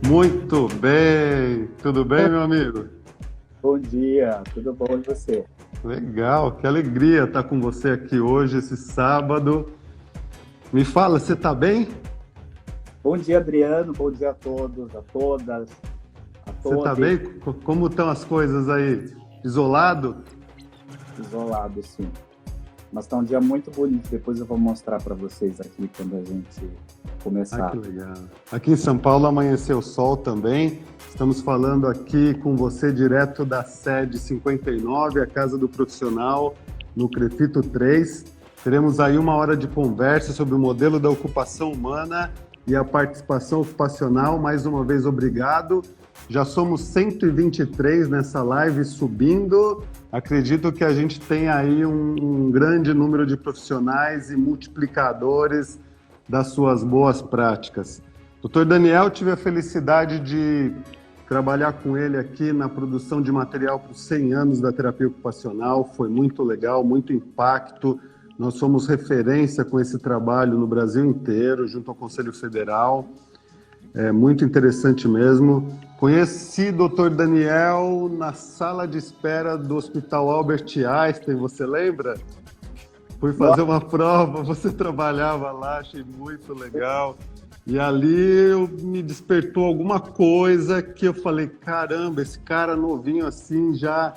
Muito bem! Tudo bem, meu amigo? Bom dia, tudo bom e você? Legal, que alegria estar com você aqui hoje, esse sábado. Me fala, você está bem? Bom dia, Adriano, bom dia a todos, a todas, a Você está todos, bem? Como estão as coisas aí? Isolado? isolados, sim. Mas está um dia muito bonito, depois eu vou mostrar para vocês aqui quando a gente Ah, que começar. legal. Aqui em São Paulo amanheceu sol também. Estamos falando aqui com você direto da sede 59, a Casa do Profissional, no Crefito 3. Teremos aí uma hora de conversa sobre o modelo da ocupação humana e a participação ocupacional. Mais uma vez, obrigado. Já somos 123 nessa live subindo. Acredito que a gente tem aí um grande número de profissionais e multiplicadores das suas boas práticas. Doutor Daniel, tive a felicidade de trabalhar com ele aqui na produção de material para os 100 anos da terapia ocupacional. Foi muito legal, muito impacto. Nós somos referência com esse trabalho no Brasil inteiro, junto ao Conselho Federal. É muito interessante mesmo. Conheci o Dr. Daniel na sala de espera do Hospital Albert Einstein, você lembra? Fui fazer Nossa, uma prova, você trabalhava lá, achei muito legal. E ali me despertou alguma coisa que eu falei, caramba, esse cara novinho assim, já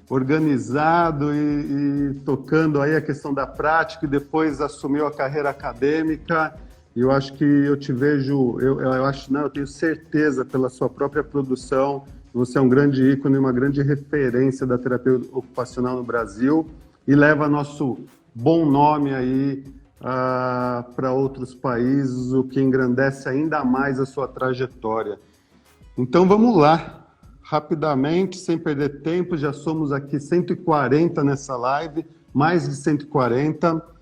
organizado e tocando aí a questão da prática e depois assumiu a carreira acadêmica. E eu acho que eu te vejo, eu acho, não, eu tenho certeza pela sua própria produção, você é um grande ícone, uma grande referência da terapia ocupacional no Brasil e leva nosso bom nome aí para outros países, o que engrandece ainda mais a sua trajetória. Então vamos lá, rapidamente, sem perder tempo, já somos aqui 140 nessa live, mais de 140.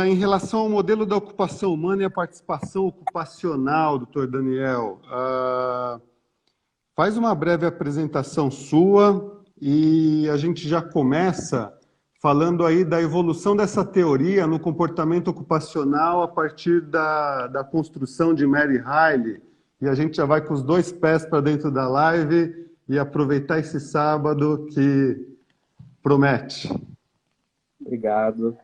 Em relação ao modelo da ocupação humana e a participação ocupacional, doutor Daniel, faz uma breve apresentação sua e a gente já começa falando aí da evolução dessa teoria no comportamento ocupacional a partir da construção de Mary Riley. E a gente já vai com os dois pés para dentro da live e aproveitar esse sábado que promete. obrigado.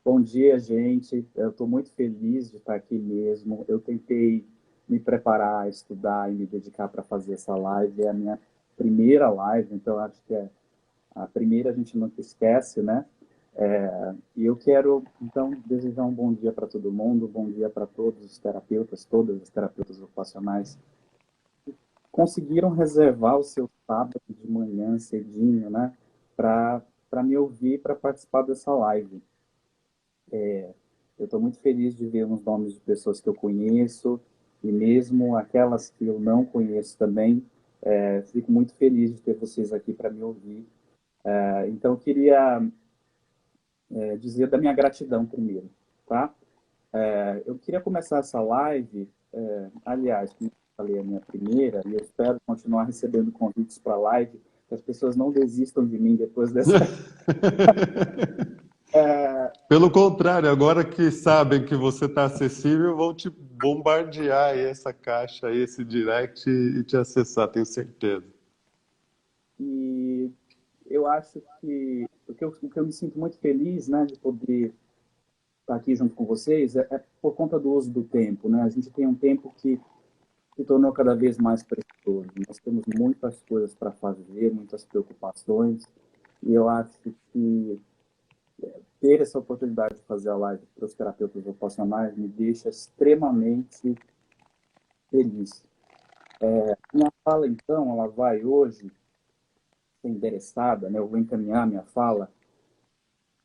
Bom dia, gente. Eu estou muito feliz de estar aqui mesmo. Eu tentei me preparar, estudar e me dedicar para fazer essa live. É a minha primeira live, então acho que é a primeira a gente nunca esquece, né? E eu quero, então, desejar um bom dia para todo mundo, um bom dia para todos os terapeutas, todas as terapeutas ocupacionais. Conseguiram reservar o seu sábado de manhã cedinho, né? Para me ouvir, para participar dessa live. Eu estou muito feliz de ver os nomes de pessoas que eu conheço e mesmo aquelas que eu não conheço também. Fico muito feliz de ter vocês aqui para me ouvir. Então, eu queria dizer da minha gratidão primeiro, tá? Eu queria começar essa live, aliás, como eu falei, a minha primeira, e eu espero continuar recebendo convites para live, que as pessoas não desistam de mim depois dessa. Pelo contrário, agora que sabem que você está acessível, vão te bombardear aí essa caixa, aí, esse direct e te acessar, tenho certeza. E eu acho que o que eu me sinto muito feliz, né, de poder estar aqui junto com vocês é por conta do uso do tempo, né? A gente tem um tempo que se tornou cada vez mais precioso. Nós temos muitas coisas para fazer, muitas preocupações, e eu acho que ter essa oportunidade de fazer a live para os terapeutas ocupacionais me deixa extremamente feliz. Minha fala, então, ela vai hoje ser endereçada, né? Eu vou encaminhar minha fala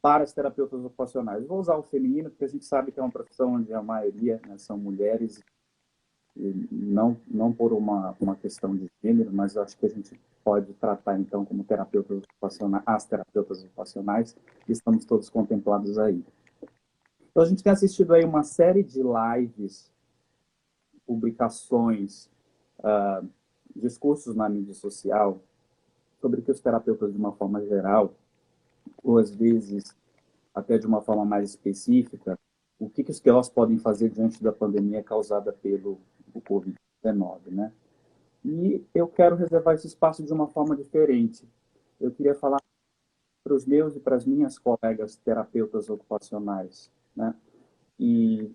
para os terapeutas ocupacionais. Vou usar o feminino, porque a gente sabe que é uma profissão onde a maioria, né, são mulheres, e não por uma questão de gênero, mas eu acho que a gente pode tratar, então, como terapeutas ocupacionais, as terapeutas ocupacionais, que estamos todos contemplados aí. Então, a gente tem assistido aí uma série de lives, publicações, discursos na mídia social, sobre que os terapeutas, de uma forma geral, ou às vezes até de uma forma mais específica, o que os TOs podem fazer diante da pandemia causada pelo Covid-19, né? E eu quero reservar esse espaço de uma forma diferente. Eu queria falar para os meus e para as minhas colegas terapeutas ocupacionais, né? E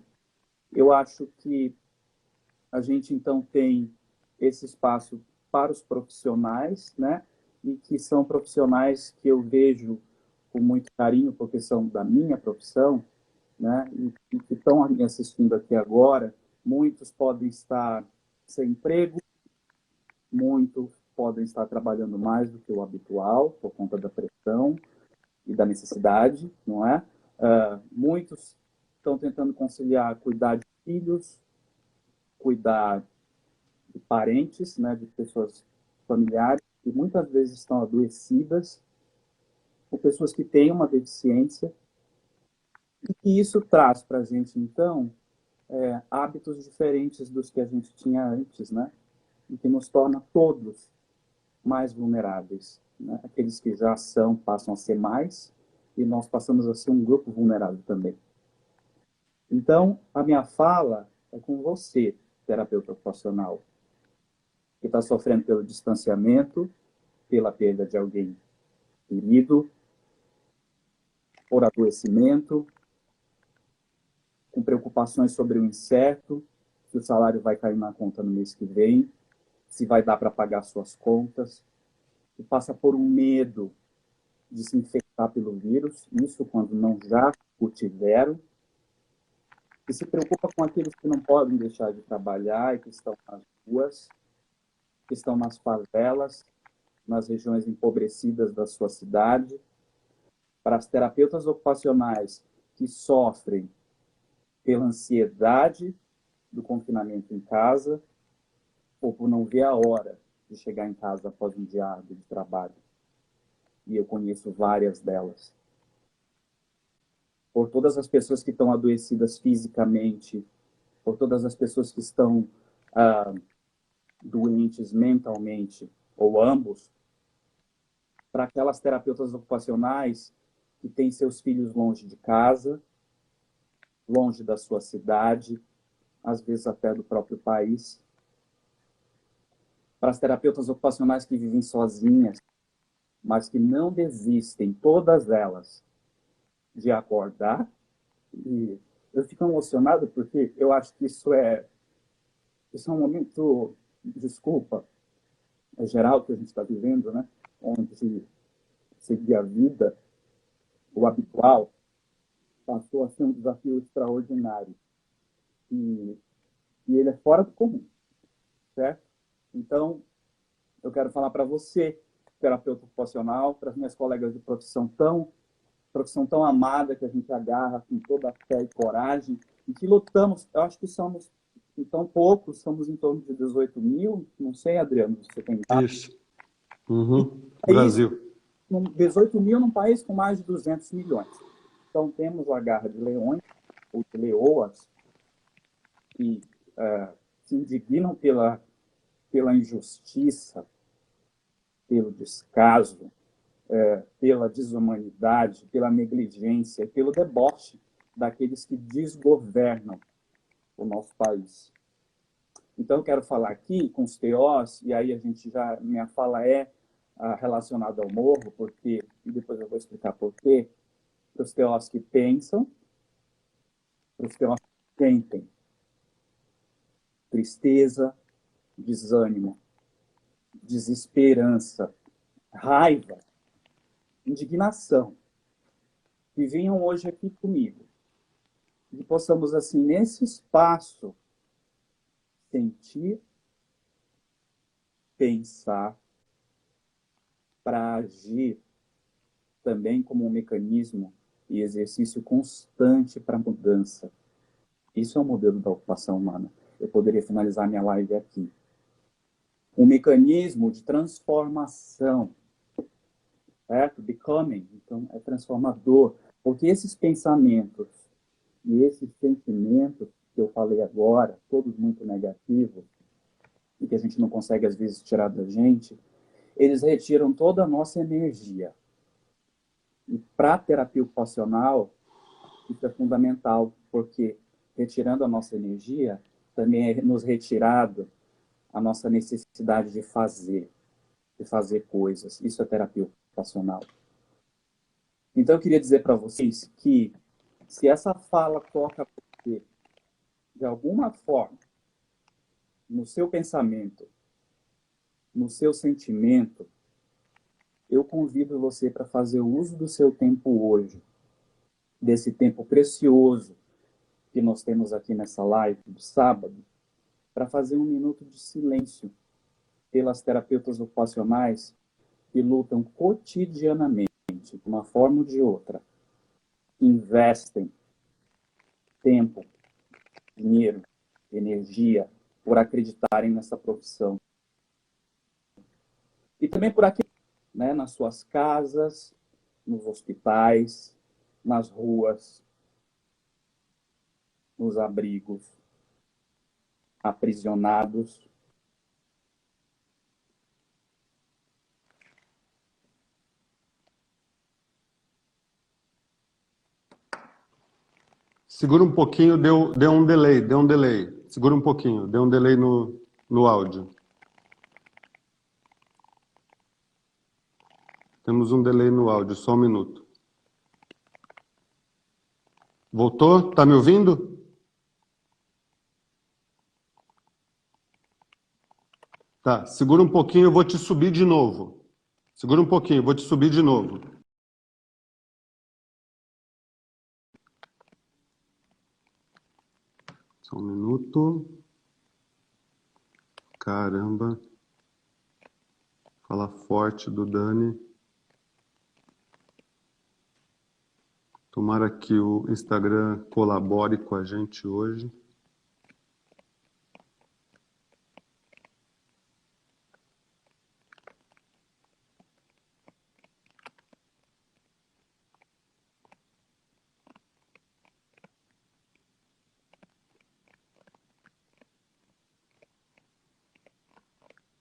eu acho que a gente, então, tem esse espaço para os profissionais, né? E que são profissionais que eu vejo com muito carinho, porque são da minha profissão, né? E que estão me assistindo aqui agora. Muitos podem estar sem emprego, muitos podem estar trabalhando mais do que o habitual, por conta da pressão e da necessidade, não é? Muitos estão tentando conciliar cuidar de filhos, cuidar de parentes, né, de pessoas familiares que muitas vezes estão adoecidas, ou pessoas que têm uma deficiência, e que isso traz para a gente, então, hábitos diferentes dos que a gente tinha antes, né? E que nos torna todos mais vulneráveis, né? Aqueles que já são passam a ser mais, e nós passamos a ser um grupo vulnerável também. Então, a minha fala é com você, terapeuta ocupacional, que está sofrendo pelo distanciamento, pela perda de alguém querido, por adoecimento, com preocupações sobre o incerto, se o salário vai cair na conta no mês que vem, se vai dar para pagar suas contas, e passa por um medo de se infectar pelo vírus, isso quando não já o tiveram, e se preocupa com aqueles que não podem deixar de trabalhar e que estão nas ruas, que estão nas favelas, nas regiões empobrecidas da sua cidade, para as terapeutas ocupacionais que sofrem pela ansiedade do confinamento em casa ou por não ver a hora de chegar em casa após um dia árduo de trabalho. E eu conheço várias delas. Por todas as pessoas que estão adoecidas fisicamente, por todas as pessoas que estão doentes mentalmente, ou ambos, para aquelas terapeutas ocupacionais que têm seus filhos longe de casa, longe da sua cidade, às vezes até do próprio país, para as terapeutas ocupacionais que vivem sozinhas, mas que não desistem, todas elas, de acordar. E eu fico emocionado porque eu acho que isso é um momento, desculpa, é geral que a gente está vivendo, né? Onde seguir a vida, o habitual, passou a ser um desafio extraordinário. E, e ele é fora do comum, certo? Então, eu quero falar para você, terapeuta ocupacional, para as minhas colegas de profissão tão amada que a gente agarra com toda a fé e coragem, e que lutamos. Eu acho que somos tão poucos, somos em torno de 18 mil, não sei, Adriano, você tem dados? Isso. Uhum. País, Brasil. 18 mil num país com mais de 200 milhões. Então, temos a garra de leões, ou de leoas, que se indignam pela injustiça, pelo descaso, pela desumanidade, pela negligência, pelo deboche daqueles que desgovernam o nosso país. Então, eu quero falar aqui com os TOs, e aí minha fala é relacionada ao morro, porque, e depois eu vou explicar por quê, para os TOs que pensam, para os TOs que sentem tristeza, desânimo, desesperança, raiva, indignação, que venham hoje aqui comigo. E possamos, assim, nesse espaço, sentir, pensar, para agir também como um mecanismo e exercício constante para a mudança. Isso é o modelo da ocupação humana. Eu poderia finalizar minha live aqui. Um mecanismo de transformação, certo? Becoming, então, é transformador. Porque esses pensamentos e esses sentimentos que eu falei agora, todos muito negativos, e que a gente não consegue, às vezes, tirar da gente, eles retiram toda a nossa energia. E para a terapia ocupacional, Isso é fundamental, porque retirando a nossa energia, também é nos retirado a nossa necessidade de fazer coisas. Isso é terapia ocupacional. Então, eu queria dizer para vocês que se essa fala toca você de alguma forma no seu pensamento, no seu sentimento, eu convido você para fazer o uso do seu tempo hoje, desse tempo precioso que nós temos aqui nessa live do sábado, para fazer um minuto de silêncio pelas terapeutas ocupacionais que lutam cotidianamente, de uma forma ou de outra, investem tempo, dinheiro, energia por acreditarem nessa profissão. E também por aqui, né, nas suas casas, nos hospitais, nas ruas, nos abrigos, aprisionados. Segura um pouquinho, deu um delay, deu um delay. Segura um pouquinho, deu um delay no áudio. Temos um delay no áudio, só um minuto. Voltou? Tá me ouvindo? Tá, segura um pouquinho, eu vou te subir de novo. Segura um pouquinho, eu vou te subir de novo. Só um minuto. Caramba. Fala forte do Dani. Tomara que o Instagram colabore com a gente hoje.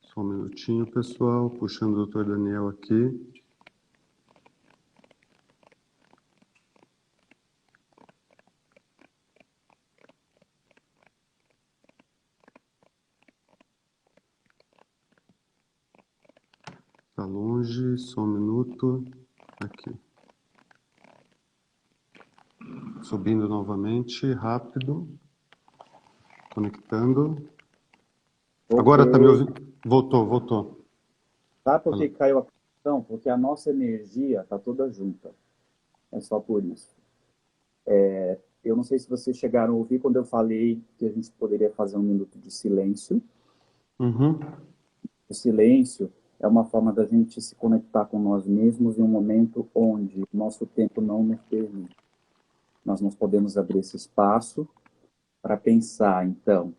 Só um minutinho, pessoal. Puxando o Dr. Daniel aqui. Tá longe, só um minuto. Aqui. Subindo novamente, rápido. Conectando. Agora tá me ouvindo? Voltou. Sabe por que caiu a conexão? Porque a nossa energia está toda junta. É só por isso. Eu não sei se vocês chegaram a ouvir quando eu falei que a gente poderia fazer um minuto de silêncio. Uhum. O silêncio é uma forma da gente se conectar com nós mesmos em um momento onde nosso tempo não nos permite. Nós não podemos abrir esse espaço para pensar, então,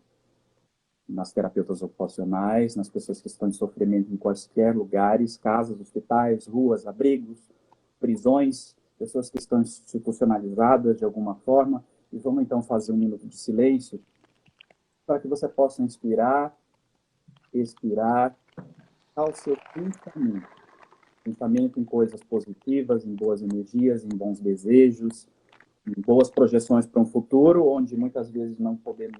nas terapeutas ocupacionais, nas pessoas que estão em sofrimento em quaisquer lugares, casas, hospitais, ruas, abrigos, prisões, pessoas que estão institucionalizadas de alguma forma. E vamos, então, fazer um minuto de silêncio para que você possa inspirar, expirar ao seu pensamento. Pensamento em coisas positivas, em boas energias, em bons desejos, em boas projeções para um futuro, onde muitas vezes não podemos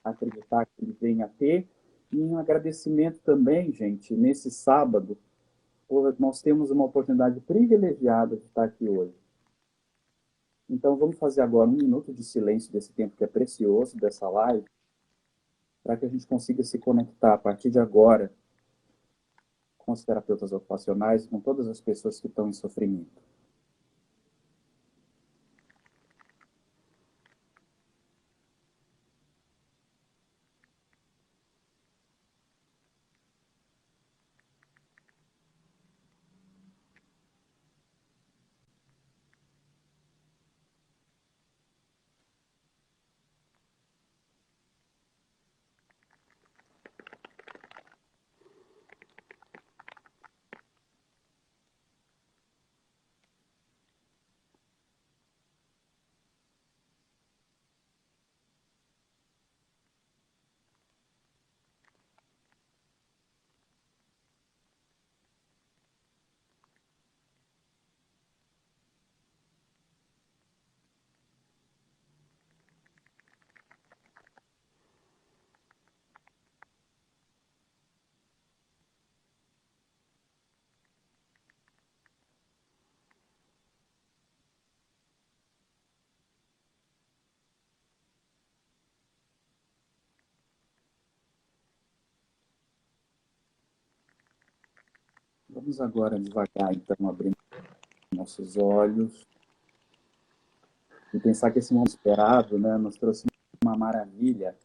acreditar que ele venha a ter. E um agradecimento também, gente, nesse sábado, nós temos uma oportunidade privilegiada de estar aqui hoje. Então, vamos fazer agora um minuto de silêncio desse tempo que é precioso, dessa live, para que a gente consiga se conectar a partir de agora com os terapeutas ocupacionais e com todas as pessoas que estão em sofrimento. Vamos agora devagar, então, abrir nossos olhos e pensar que esse momento esperado, né, nos trouxe uma maravilha,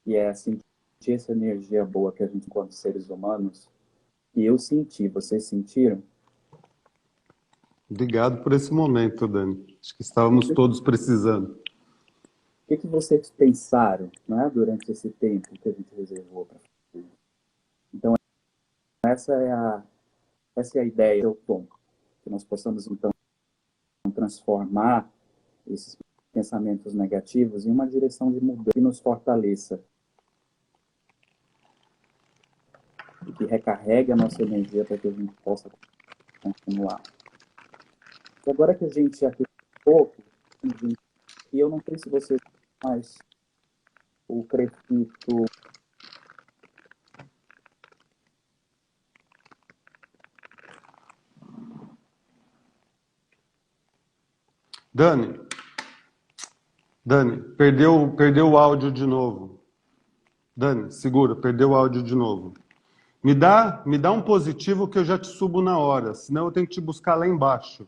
que é sentir essa energia boa que a gente, enquanto seres humanos, e eu senti, vocês sentiram? Obrigado por esse momento, Dani. Acho que estávamos todos precisando. O que vocês pensaram, né, durante esse tempo que a gente reservou para fazer? Então, essa é a ideia, o tom, que nós possamos, então, transformar esses pensamentos negativos em uma direção de mudança que nos fortaleça e que recarregue a nossa energia para que a gente possa continuar. E agora que a gente aqui um pouco, e eu não sei se vocês, mas o crepito Dani, perdeu o áudio de novo. Dani, segura, perdeu o áudio de novo. Me dá um positivo que eu já te subo na hora, senão eu tenho que te buscar lá embaixo.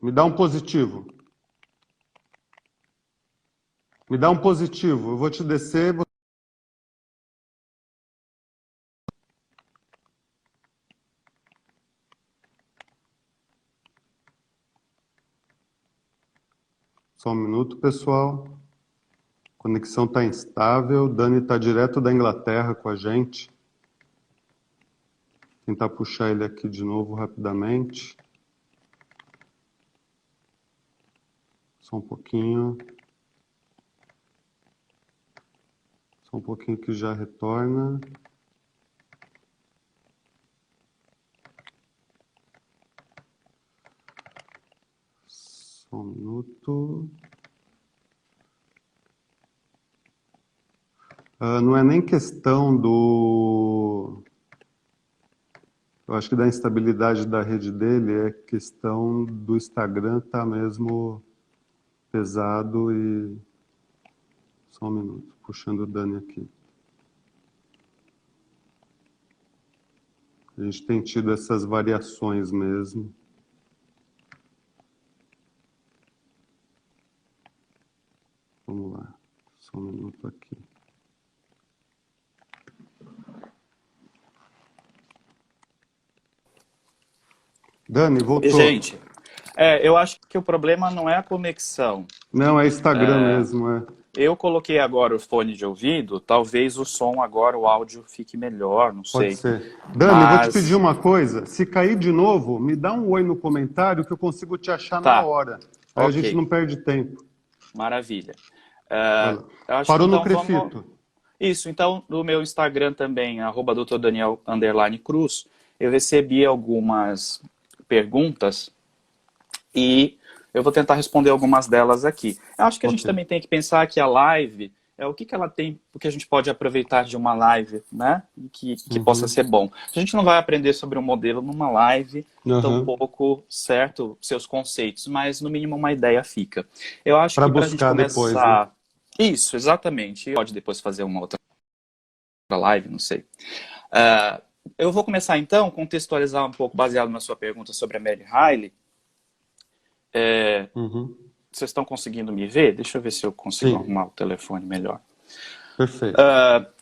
Me dá um positivo. Me dá um positivo. Eu vou te descer. Só um minuto, pessoal. A conexão está instável. Dani está direto da Inglaterra com a gente. Vou tentar puxar ele aqui de novo rapidamente. Só um pouquinho. Só um pouquinho que já retorna. Só um minuto. Não é nem questão do... Eu acho que da instabilidade da rede dele, é questão do Instagram tá mesmo pesado e... Só um minuto, puxando o Dani aqui. A gente tem tido essas variações mesmo. Vamos lá, só um minuto aqui. Dani, voltou. Gente, eu acho que o problema não é a conexão. Não, é Instagram mesmo, é. Eu coloquei agora o fone de ouvido, talvez o som agora, o áudio fique melhor, não sei. Pode ser. Dani, vou te pedir uma coisa. Se cair de novo, me dá um oi no comentário que eu consigo te achar na hora. Aí a gente não perde tempo. Maravilha. Parou no Crefito. Isso, então no meu Instagram também, @Dr. Daniel_Cruz, eu recebi algumas perguntas e eu vou tentar responder algumas delas aqui. Eu acho que a gente também tem que pensar que a live, o que ela tem, o que a gente pode aproveitar de uma live, né? Que possa ser bom. A gente não vai aprender sobre um modelo numa live, tampouco, certo, seus conceitos, mas no mínimo uma ideia fica. Eu acho que para a gente começar... Depois, né? Isso, exatamente. Pode depois fazer uma outra live, não sei. Eu vou começar então, contextualizar um pouco, baseado na sua pergunta sobre a Mary Riley. Vocês estão conseguindo me ver? Deixa eu ver se eu consigo arrumar o telefone melhor. Perfeito.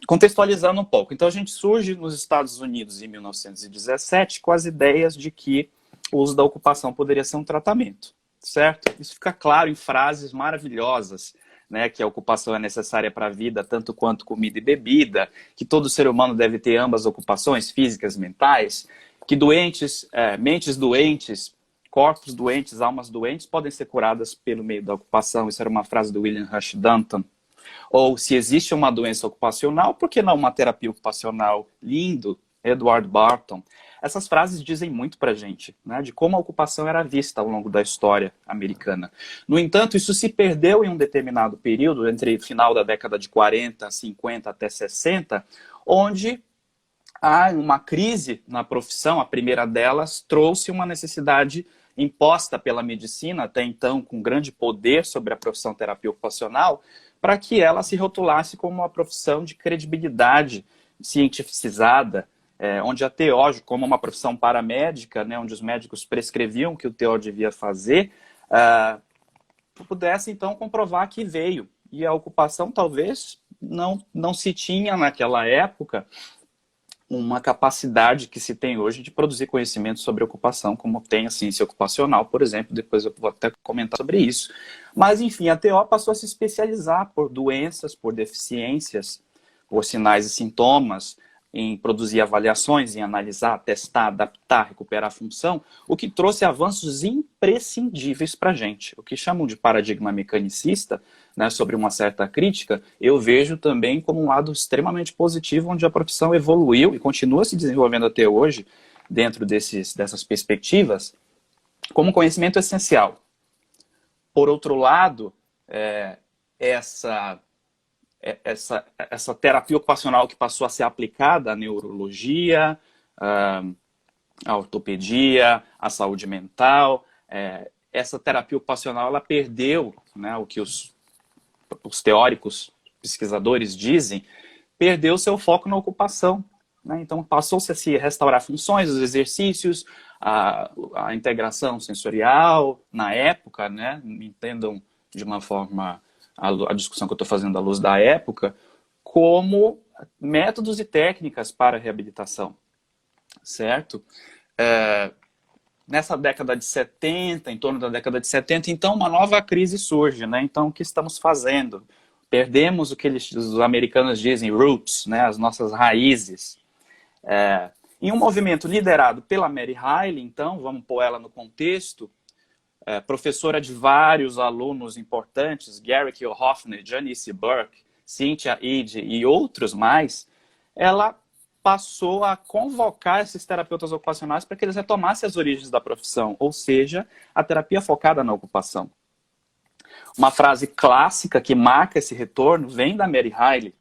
Contextualizando um pouco. Então, a gente surge nos Estados Unidos em 1917 com as ideias de que o uso da ocupação poderia ser um tratamento, certo? Isso fica claro em frases maravilhosas, né, que a ocupação é necessária para a vida, tanto quanto comida e bebida, que todo ser humano deve ter ambas ocupações, físicas e mentais, que mentes doentes, corpos doentes, almas doentes, podem ser curadas pelo meio da ocupação. Isso era uma frase do William Rush Danton. Ou, se existe uma doença ocupacional, por que não uma terapia ocupacional? Lindo, Edward Barton. Essas frases dizem muito pra gente, né, de como a ocupação era vista ao longo da história americana. No entanto, isso se perdeu em um determinado período, entre o final da década de 40, 50 até 60, onde há uma crise na profissão. A primeira delas trouxe uma necessidade imposta pela medicina, até então com grande poder sobre a profissão terapia ocupacional, para que ela se rotulasse como uma profissão de credibilidade cientificizada, onde a TO, como uma profissão paramédica, né, onde os médicos prescreviam o que o TO devia fazer, pudesse então comprovar que veio. E a ocupação talvez não se tinha naquela época uma capacidade que se tem hoje de produzir conhecimento sobre ocupação, como tem a ciência ocupacional, por exemplo. Depois eu vou até comentar sobre isso. Mas, enfim, a TO passou a se especializar por doenças, por deficiências, por sinais e sintomas, em produzir avaliações, em analisar, testar, adaptar, recuperar a função, o que trouxe avanços imprescindíveis para a gente. O que chamam de paradigma mecanicista, né, sobre uma certa crítica, eu vejo também como um lado extremamente positivo, onde a profissão evoluiu e continua se desenvolvendo até hoje, dentro dessas perspectivas, como conhecimento essencial. Por outro lado, essa terapia ocupacional que passou a ser aplicada à neurologia, à ortopedia, à saúde mental, essa terapia ocupacional ela perdeu, né, o que os teóricos, pesquisadores dizem, perdeu seu foco na ocupação. Né? Então passou-se a se restaurar funções, os exercícios, a integração sensorial, na época, né, entendam de uma forma a discussão que eu estou fazendo à luz da época, como métodos e técnicas para a reabilitação, certo? Nessa década de 70, em torno da década de 70, então uma nova crise surge, né? Então o que estamos fazendo? Perdemos o que os americanos dizem roots, né? As nossas raízes. Em um movimento liderado pela Mary Riley, então, vamos pôr ela no contexto, professora de vários alunos importantes, Gary Kiel-Hoffner, Janice Burke, Cynthia Ide e outros mais, ela passou a convocar esses terapeutas ocupacionais para que eles retomassem as origens da profissão, ou seja, a terapia focada na ocupação. Uma frase clássica que marca esse retorno vem da Mary Riley,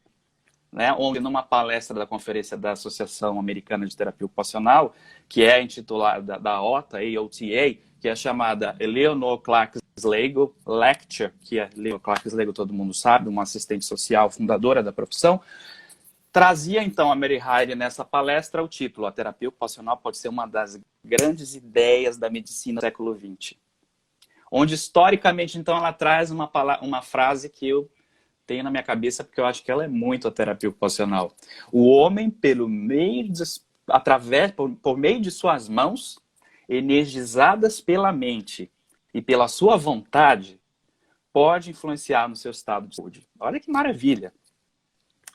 né, onde numa palestra da conferência da Associação Americana de Terapia Ocupacional, que é intitulada da OTA, AOTA, que é chamada Eleanor Clark Slagle Lecture, que é Eleanor Clark Slagle, todo mundo sabe, uma assistente social fundadora da profissão, trazia então a Mary Riley nessa palestra o título: A terapia ocupacional pode ser uma das grandes ideias da medicina do século XX. Onde historicamente então ela traz uma frase que eu tenho na minha cabeça porque eu acho que ela é muito a terapia ocupacional. O homem, por meio de suas mãos, energizadas pela mente e pela sua vontade, pode influenciar no seu estado de saúde. Olha que maravilha!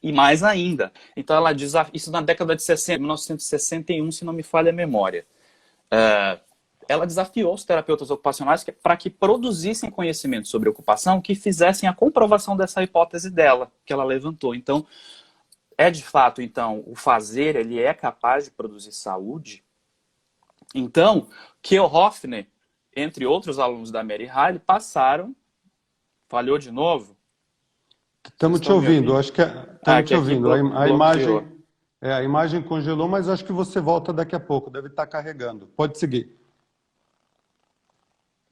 E mais ainda, então ela diz isso na década de 60, 1961, se não me falha a memória. Ela desafiou os terapeutas ocupacionais para que produzissem conhecimento sobre ocupação que fizessem a comprovação dessa hipótese dela, que ela levantou. Então, de fato, então, o fazer, ele é capaz de produzir saúde? Então, Kiel-Hoffner, entre outros alunos da Mary Riley, passaram... Falhou de novo? Estamos te ouvindo, acho que estamos te ouvindo. A imagem congelou, mas acho que você volta daqui a pouco, deve estar carregando. Pode seguir.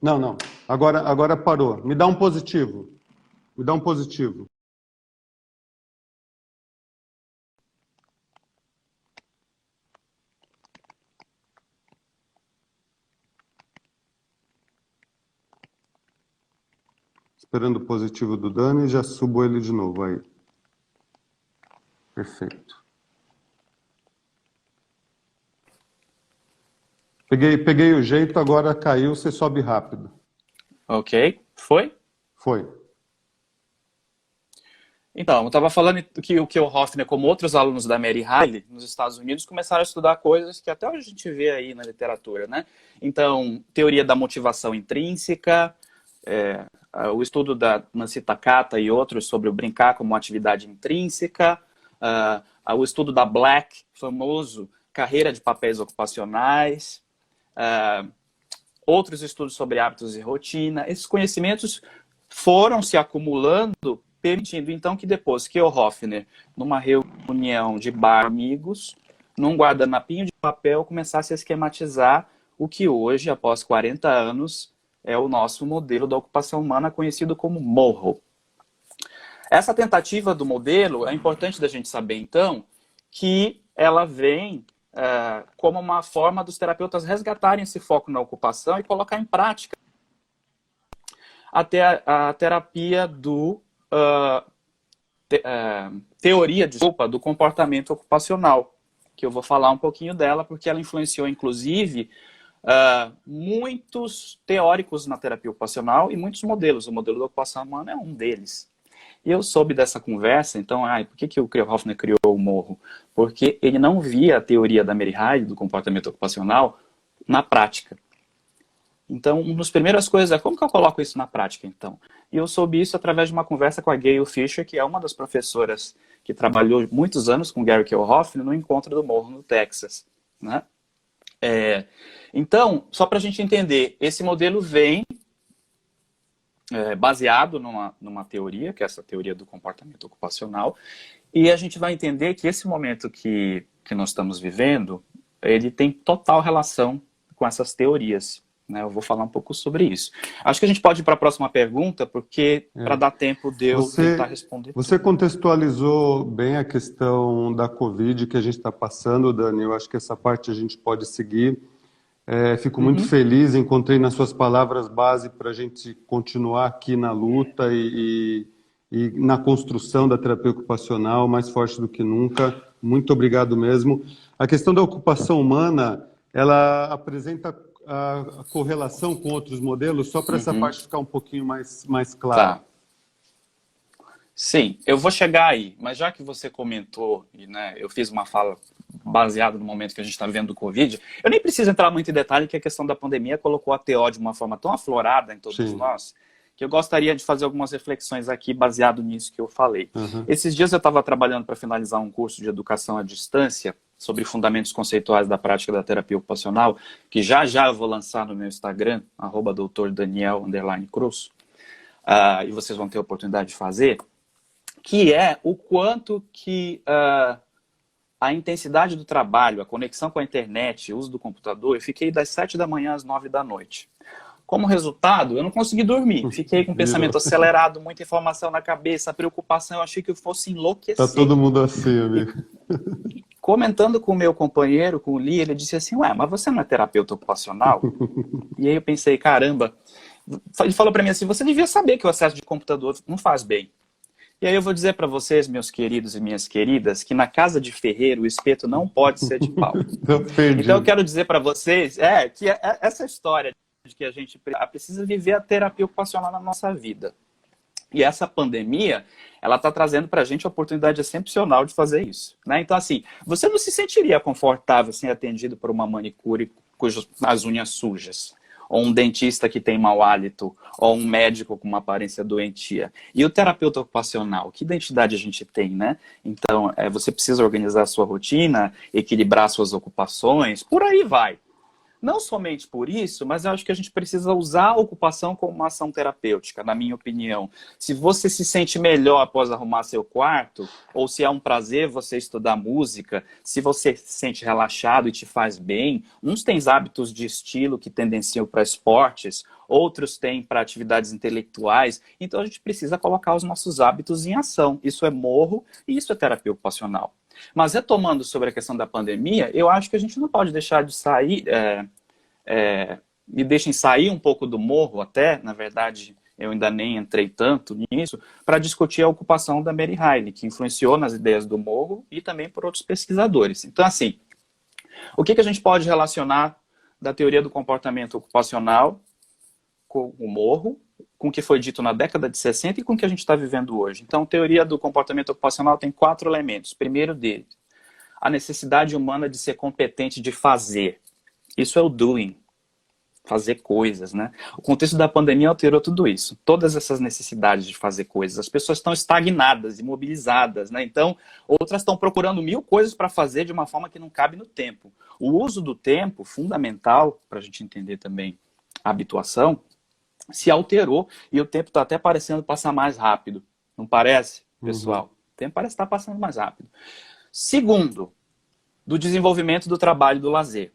Não. Agora parou. Me dá um positivo. Me dá um positivo. Esperando o positivo do Dani, já subo ele de novo aí. Perfeito. Peguei o jeito, agora caiu, você sobe rápido. Ok. Foi? Foi. Então, eu estava falando que o Kiel-Hoffner, como outros alunos da Mary Riley, nos Estados Unidos, começaram a estudar coisas que até hoje a gente vê aí na literatura, né? Então, teoria da motivação intrínseca, o estudo da Nancy Takata e outros sobre o brincar como atividade intrínseca, o estudo da Black, famoso carreira de papéis ocupacionais, outros estudos sobre hábitos e rotina. Esses conhecimentos foram se acumulando, permitindo então que depois Kiel-Hoffner, numa reunião de bar amigos, num guardanapinho de papel, começasse a esquematizar o que hoje, após 40 anos, é o nosso modelo da ocupação humana, conhecido como MOHO. Essa tentativa do modelo, é importante da gente saber, então, que ela vem como uma forma dos terapeutas resgatarem esse foco na ocupação e colocar em prática até a terapia teoria, desculpa, do comportamento ocupacional, que eu vou falar um pouquinho dela, porque ela influenciou, inclusive, muitos teóricos na terapia ocupacional e muitos modelos. O modelo da ocupação humana é um deles. E eu soube dessa conversa, então, por que o Krieghoffner criou o morro? Porque ele não via a teoria da Mary Hyde, do comportamento ocupacional, na prática. Então, uma das primeiras coisas é, como que eu coloco isso na prática, então? E eu soube isso através de uma conversa com a Gayle Fisher, que é uma das professoras que trabalhou muitos anos com Gary Krieghoffner no encontro do morro no Texas, né? Então, só para a gente entender, esse modelo vem baseado numa teoria, que é essa teoria do comportamento ocupacional, e a gente vai entender que esse momento que nós estamos vivendo, ele tem total relação com essas teorias, né? Eu vou falar um pouco sobre isso. Acho que a gente pode ir para a próxima pergunta, porque para dar tempo de eu tentar responder. Você contextualizou bem a questão da Covid que a gente está passando, Dani. Eu acho que essa parte a gente pode seguir. Fico muito feliz, encontrei nas suas palavras base para a gente continuar aqui na luta e na construção da terapia ocupacional, mais forte do que nunca. Muito obrigado mesmo. A questão da ocupação humana, ela apresenta a correlação com outros modelos, só para essa parte ficar um pouquinho mais clara. Tá. Sim, eu vou chegar aí, mas já que você comentou, e, né, eu fiz uma fala baseada no momento que a gente está vivendo do Covid, eu nem preciso entrar muito em detalhe, que a questão da pandemia colocou a TO de uma forma tão aflorada em todos nós, que eu gostaria de fazer algumas reflexões aqui baseado nisso que eu falei. Esses dias eu estava trabalhando para finalizar um curso de educação à distância sobre fundamentos conceituais da prática da terapia ocupacional, que já eu vou lançar no meu Instagram, @DrDaniel_Cruz, e vocês vão ter a oportunidade de fazer, que é o quanto que a intensidade do trabalho, a conexão com a internet, o uso do computador, eu fiquei das 7 da manhã às 9 da noite. Como resultado, eu não consegui dormir. Fiquei com o pensamento acelerado, muita informação na cabeça, preocupação, eu achei que eu fosse enlouquecer. Tá todo mundo assim, amigo. Comentando com o meu companheiro, com o Lee, ele disse assim, mas você não é terapeuta ocupacional? E aí eu pensei, caramba. Ele falou para mim assim, você devia saber que o acesso de computador não faz bem. E aí eu vou dizer para vocês, meus queridos e minhas queridas, que na casa de ferreiro o espeto não pode ser de pau. Então eu quero dizer para vocês que essa história de que a gente precisa viver a terapia ocupacional na nossa vida. E essa pandemia, ela está trazendo para a gente a oportunidade excepcional de fazer isso, né? Então, assim, você não se sentiria confortável sendo atendido por uma manicure as unhas sujas, ou um dentista que tem mau hálito, ou um médico com uma aparência doentia. E o terapeuta ocupacional, que identidade a gente tem, né? Então, você precisa organizar a sua rotina, equilibrar suas ocupações, por aí vai. Não somente por isso, mas eu acho que a gente precisa usar a ocupação como uma ação terapêutica, na minha opinião. Se você se sente melhor após arrumar seu quarto, ou se é um prazer você estudar música, se você se sente relaxado e te faz bem, uns têm hábitos de estilo que tendenciam para esportes, outros têm para atividades intelectuais, então a gente precisa colocar os nossos hábitos em ação. Isso é morro e isso é terapia ocupacional. Mas retomando sobre a questão da pandemia, eu acho que a gente não pode deixar de sair, me deixem sair um pouco do morro até, na verdade, eu ainda nem entrei tanto nisso, para discutir a ocupação da Mary Hyde, que influenciou nas ideias do morro e também por outros pesquisadores. Então, assim, o que a gente pode relacionar da teoria do comportamento ocupacional com o morro, com o que foi dito na década de 60 e com o que a gente está vivendo hoje? Então, a teoria do comportamento ocupacional tem 4 elementos. Primeiro deles, a necessidade humana de ser competente de fazer. Isso é o doing, fazer coisas, né? O contexto da pandemia alterou tudo isso. Todas essas necessidades de fazer coisas. As pessoas estão estagnadas, imobilizadas, né? Então, outras estão procurando 1000 coisas para fazer de uma forma que não cabe no tempo. O uso do tempo, fundamental, para a gente entender também a habituação, se alterou e o tempo está até parecendo passar mais rápido. Não parece, pessoal? O tempo parece estar passando mais rápido. Segundo, do desenvolvimento do trabalho e do lazer.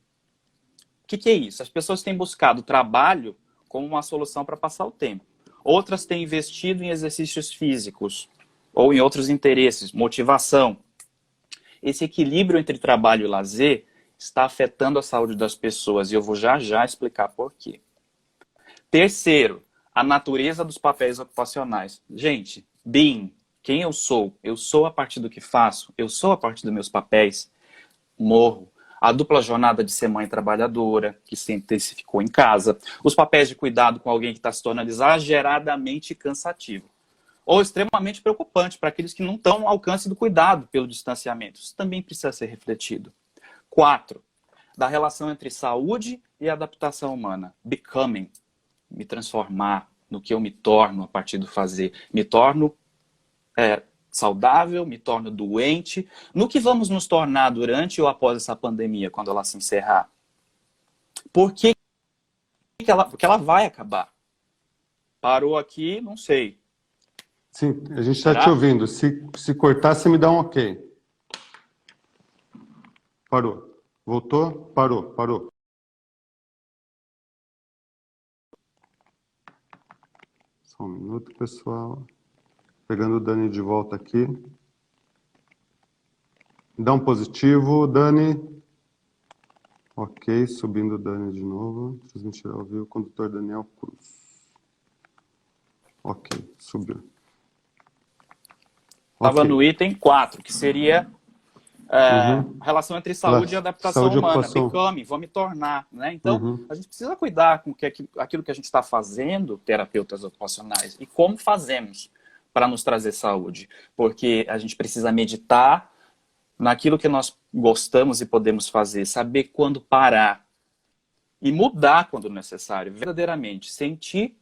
O que é isso? As pessoas têm buscado o trabalho como uma solução para passar o tempo. Outras têm investido em exercícios físicos ou em outros interesses, motivação. esse equilíbrio entre trabalho e lazer está afetando a saúde das pessoas, e eu vou já já explicar por quê. Terceiro, a natureza dos papéis ocupacionais. Gente, being, quem eu sou a partir do que faço, eu sou a partir dos meus papéis, morro. A dupla jornada de ser mãe trabalhadora, que se intensificou em casa, os papéis de cuidado com alguém que está se tornando exageradamente cansativo, ou extremamente preocupante para aqueles que não estão ao alcance do cuidado pelo distanciamento. Isso também precisa ser refletido. 4, da relação entre saúde e adaptação humana. Becoming, me transformar no que eu me torno a partir do fazer. Me torno saudável, me torno doente. No que vamos nos tornar durante ou após essa pandemia, quando ela se encerrar? Porque ela vai acabar. Parou aqui, não sei. Sim, a gente está te ouvindo. Se cortar, você me dá um ok. Parou. Voltou? Parou. Só um minuto, pessoal. Pegando o Dani de volta aqui. Dá um positivo, Dani. Ok, subindo o Dani de novo. Transmitir ao vivo, condutor Daniel Cruz. Ok, subiu. Estava Ok. no item 4, que seria relação entre saúde e adaptação Saúde e humana. ocupação. Become, vou me tornar. Né? Então, a gente precisa cuidar com aquilo que a gente está fazendo, terapeutas ocupacionais, e como fazemos para nos trazer saúde. Porque a gente precisa meditar naquilo que nós gostamos e podemos fazer, saber quando parar e mudar quando necessário, verdadeiramente sentir,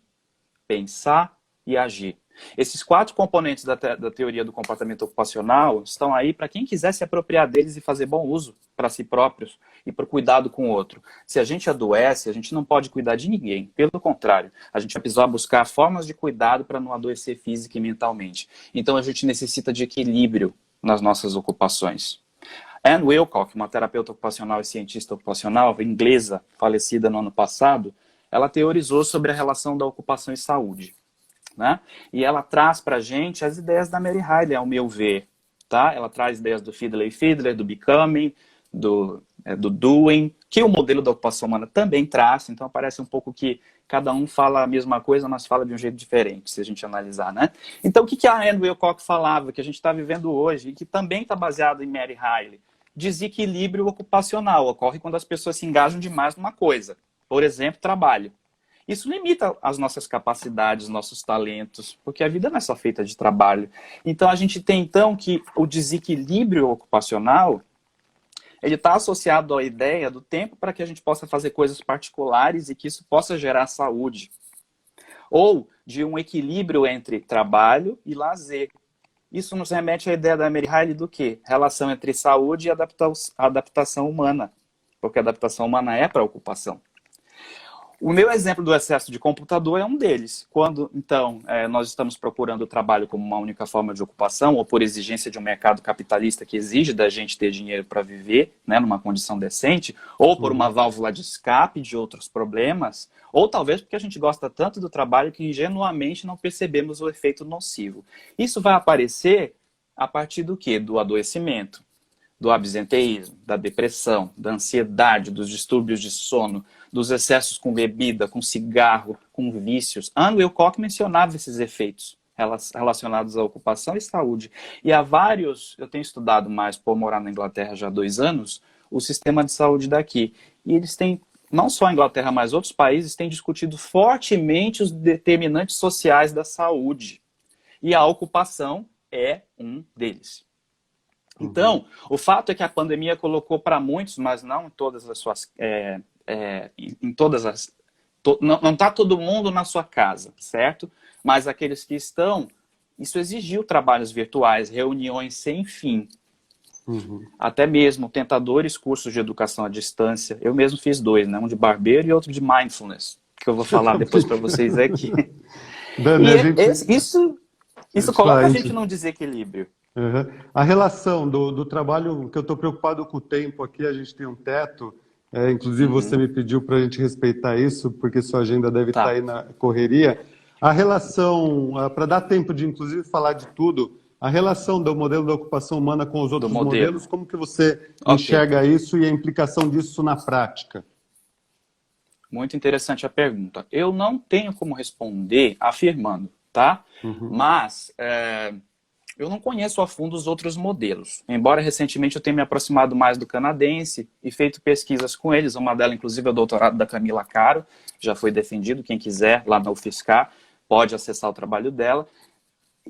pensar e agir. Esses 4 componentes da teoria do comportamento ocupacional estão aí para quem quiser se apropriar deles e fazer bom uso para si próprios e para o cuidado com o outro. Se a gente adoece, a gente não pode cuidar de ninguém. Pelo contrário, a gente vai precisar buscar formas de cuidado para não adoecer física e mentalmente. Então a gente necessita de equilíbrio nas nossas ocupações. Anne Wilcock, uma terapeuta ocupacional e cientista ocupacional inglesa, falecida no ano passado, ela teorizou sobre a relação da ocupação e saúde. Né? E ela traz para a gente as ideias da Mary Riley, ao meu ver. Tá? Ela traz ideias do Fiedler, do Becoming, do Doing, que o modelo da ocupação humana também traz. Então parece um pouco que cada um fala a mesma coisa, mas fala de um jeito diferente, se a gente analisar. Né? Então o que a Anne Wilcock falava, que a gente está vivendo hoje, e que também está baseado em Mary Riley? Desequilíbrio ocupacional ocorre quando as pessoas se engajam demais numa coisa. Por exemplo, trabalho. Isso limita as nossas capacidades, nossos talentos, porque a vida não é só feita de trabalho. Então a gente tem então que o desequilíbrio ocupacional, ele está associado à ideia do tempo para que a gente possa fazer coisas particulares e que isso possa gerar saúde. Ou de um equilíbrio entre trabalho e lazer. Isso nos remete à ideia da Mary Riley do quê? Relação entre saúde e adaptação humana. Porque a adaptação humana é para a ocupação. O meu exemplo do excesso de computador é um deles. Quando, então, nós estamos procurando o trabalho como uma única forma de ocupação, ou por exigência de um mercado capitalista que exige da gente ter dinheiro para viver, né, numa condição decente, ou por uma válvula de escape de outros problemas, ou talvez porque a gente gosta tanto do trabalho que ingenuamente não percebemos o efeito nocivo. Isso vai aparecer a partir do quê? Do adoecimento, do absenteísmo, da depressão, da ansiedade, dos distúrbios de sono, dos excessos com bebida, com cigarro, com vícios. Anne Wilcock mencionava esses efeitos relacionados à ocupação e saúde. E há vários, eu tenho estudado mais por morar na Inglaterra já há 2 anos, o sistema de saúde daqui. E eles têm, não só a Inglaterra, mas outros países têm discutido fortemente os determinantes sociais da saúde. E a ocupação é um deles. Então, o fato é que a pandemia colocou para muitos, mas não em todas as suas... não está todo mundo na sua casa, certo? Mas aqueles que estão, isso exigiu trabalhos virtuais, reuniões sem fim. Até mesmo tentadores cursos de educação à distância. Eu mesmo fiz 2, né? Um de barbeiro e outro de mindfulness, que eu vou falar depois para vocês aqui. Dani, Isso coloca a gente num desequilíbrio. A relação do trabalho, que eu estou preocupado com o tempo aqui, a gente tem um teto, inclusive você me pediu para a gente respeitar isso, porque sua agenda deve estar aí na correria. A relação, para dar tempo de inclusive falar de tudo, A relação do modelo da ocupação humana com os outros modelos, como que você enxerga isso e a implicação disso na prática? Muito interessante a pergunta. Eu não tenho como responder afirmando, tá? Mas eu não conheço a fundo os outros modelos. Embora recentemente eu tenha me aproximado mais do canadense e feito pesquisas com eles. Uma delas, inclusive, é o doutorado da Camila Caro. Já foi defendido. Quem quiser, lá na UFSCar, pode acessar o trabalho dela.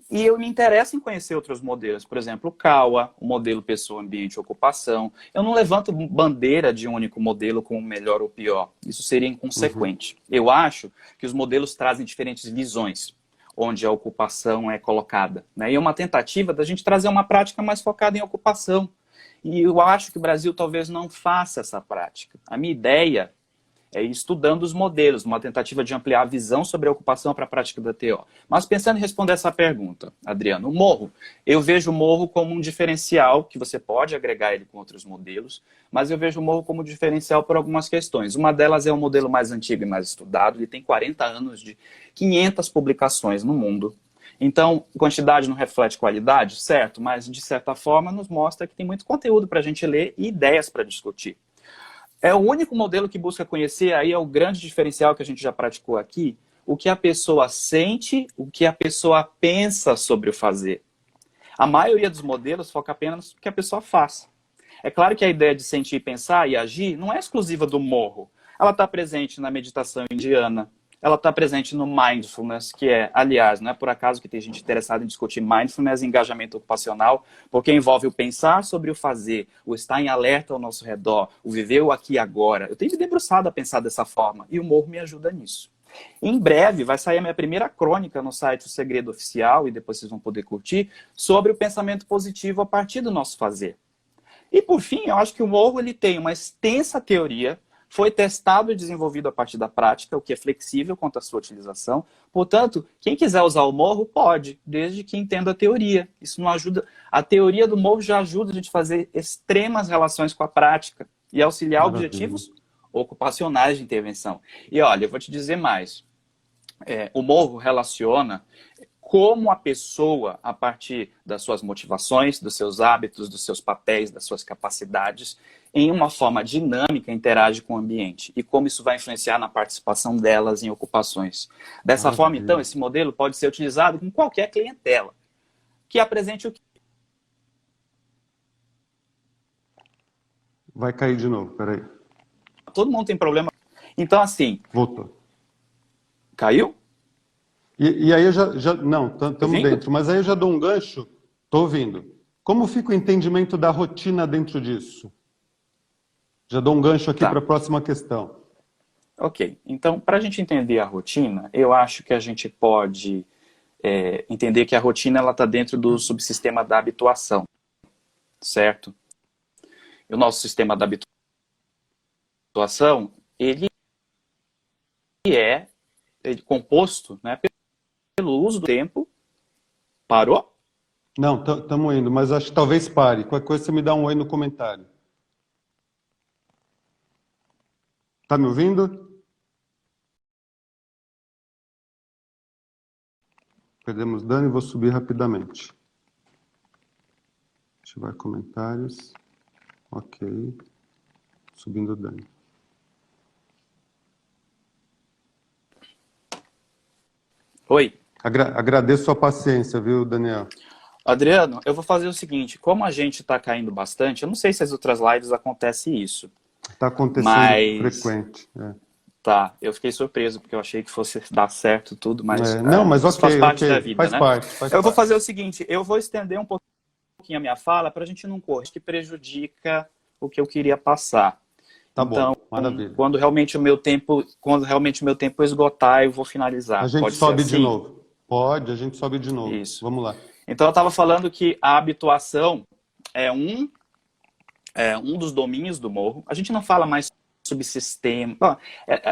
E eu me interesso em conhecer outros modelos, por exemplo, o CAUA, o modelo pessoa, ambiente e ocupação. Eu não levanto bandeira de um único modelo como melhor ou pior. Isso seria inconsequente. Eu acho que os modelos trazem diferentes visões, onde a ocupação é colocada, né? E é uma tentativa da gente trazer uma prática mais focada em ocupação. E eu acho que o Brasil talvez não faça essa prática. A minha ideia é ir estudando os modelos, uma tentativa de ampliar a visão sobre a ocupação para a prática da TO. Mas pensando em responder essa pergunta, Adriano, o morro, eu vejo o morro como um diferencial, que você pode agregar ele com outros modelos, mas eu vejo o morro como diferencial por algumas questões. Uma delas é o modelo mais antigo e mais estudado, ele tem 40 anos de 500 publicações no mundo. Então, quantidade não reflete qualidade, certo, mas de certa forma nos mostra que tem muito conteúdo para a gente ler e ideias para discutir. É o único modelo que busca conhecer, aí é o grande diferencial que a gente já praticou aqui, o que a pessoa sente, o que a pessoa pensa sobre o fazer. A maioria dos modelos foca apenas no que a pessoa faz. É claro que a ideia de sentir, pensar e agir não é exclusiva do morro. Ela está presente na meditação indiana, ela está presente no mindfulness, que é, aliás, não é por acaso que tem gente interessada em discutir mindfulness e engajamento ocupacional, porque envolve o pensar sobre o fazer, o estar em alerta ao nosso redor, o viver o aqui e agora. Eu tenho me debruçado a pensar dessa forma, e o morro me ajuda nisso. Em breve vai sair a minha primeira crônica no site O Segredo Oficial, e depois vocês vão poder curtir, sobre o pensamento positivo a partir do nosso fazer. E por fim, eu acho que o morro ele tem uma extensa teoria, foi testado e desenvolvido a partir da prática, o que é flexível quanto à sua utilização. Portanto, quem quiser usar o morro, pode, desde que entenda a teoria. Isso não ajuda. A teoria do morro já ajuda a gente a fazer extremas relações com a prática e auxiliar objetivos ocupacionais de intervenção. E olha, eu vou te dizer mais. O morro relaciona como a pessoa, a partir das suas motivações, dos seus hábitos, dos seus papéis, das suas capacidades, em uma forma dinâmica, interage com o ambiente. E como isso vai influenciar na participação delas em ocupações. Dessa forma, então, esse modelo pode ser utilizado com qualquer clientela que apresente o que... Vai cair de novo, peraí. Todo mundo tem problema. Então, assim... Voltou. Caiu? E aí eu já não, estamos dentro, mas aí eu já dou um gancho, estou ouvindo. Como fica o entendimento da rotina dentro disso? Já dou um gancho aqui para a próxima questão. Ok, então para a gente entender a rotina, eu acho que a gente pode entender que a rotina está dentro do subsistema da habituação, certo? E o nosso sistema da habituação, ele é composto, né, pelo uso do tempo. Parou? Não, estamos indo, mas acho que talvez pare. Qualquer coisa você me dá um oi no comentário. Tá me ouvindo? Perdemos Dani, vou subir rapidamente. Ativar comentários. Ok. Subindo Dani. Oi. Agradeço sua paciência, viu, Daniel? Adriano, eu vou fazer o seguinte, como a gente está caindo bastante, eu não sei se as outras lives acontece isso. Está acontecendo frequente. Tá, eu fiquei surpreso, porque eu achei que fosse dar certo tudo, mas... não, mas ok, faz parte da vida, faz né? parte. Eu vou fazer o seguinte, eu vou estender um pouquinho a minha fala para a gente não correr, que prejudica o que eu queria passar. Tá então, bom, maravilha. Quando realmente o meu tempo esgotar, eu vou finalizar. A gente Pode sobe ser de assim? novo. Pode, a gente sobe de novo. Isso. Vamos lá. Então, eu estava falando que a habituação é um dos domínios do morro. A gente não fala mais sobre sistema.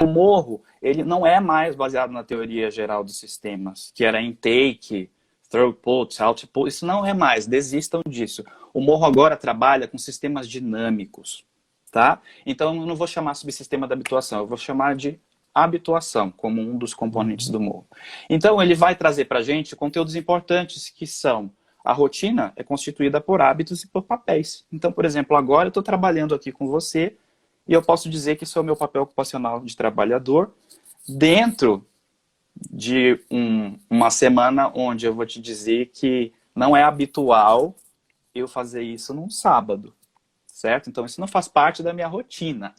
O morro, ele não é mais baseado na teoria geral dos sistemas, que era intake, throughput, output. Isso não é mais, desistam disso. O morro agora trabalha com sistemas dinâmicos. Tá? Então, eu não vou chamar subsistema da habituação, eu vou chamar de habituação, como um dos componentes do morro. Então, ele vai trazer para a gente conteúdos importantes que são a rotina é constituída por hábitos e por papéis. Então, por exemplo, agora eu estou trabalhando aqui com você e eu posso dizer que esse é o meu papel ocupacional de trabalhador dentro de uma semana onde eu vou te dizer que não é habitual eu fazer isso num sábado, certo? Então, isso não faz parte da minha rotina.